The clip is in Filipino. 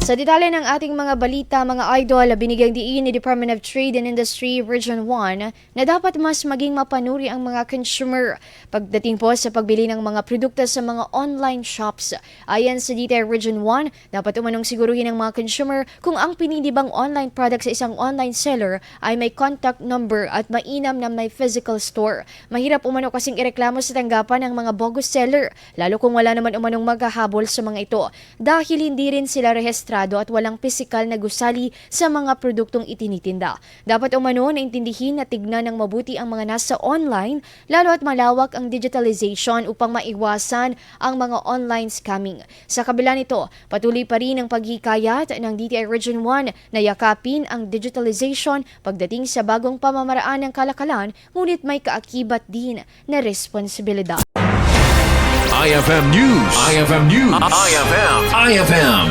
Sa detalye ng ating mga balita, mga idol, binigyang diin ni Department of Trade and Industry Region 1 na dapat mas maging mapanuri ang mga consumer pagdating po sa pagbili ng mga produkto sa mga online shops. Ayon sa DTI Region 1, dapat umanong siguruhin ng mga consumer kung ang pinili bang online product sa isang online seller ay may contact number at mainam na may physical store. Mahirap umano kasing ireklamo sa tanggapan ng mga bogus seller, lalo kung wala naman umanong maghahabol sa mga ito dahil hindi rin sila rehistrado at walang pisikal na gusali sa mga produktong itinitinda. Dapat umano na intindihin at tignan ng mabuti ang mga nasa online, lalo at malawak ang digitalization upang maiwasan ang mga online scamming. Sa kabila nito, patuloy pa rin ang paghikayat ng DTI Region 1 na yakapin ang digitalization pagdating sa bagong pamamaraan ng kalakalan, ngunit may kaakibat din na responsibilidad. IFM News. IFM News. IFM.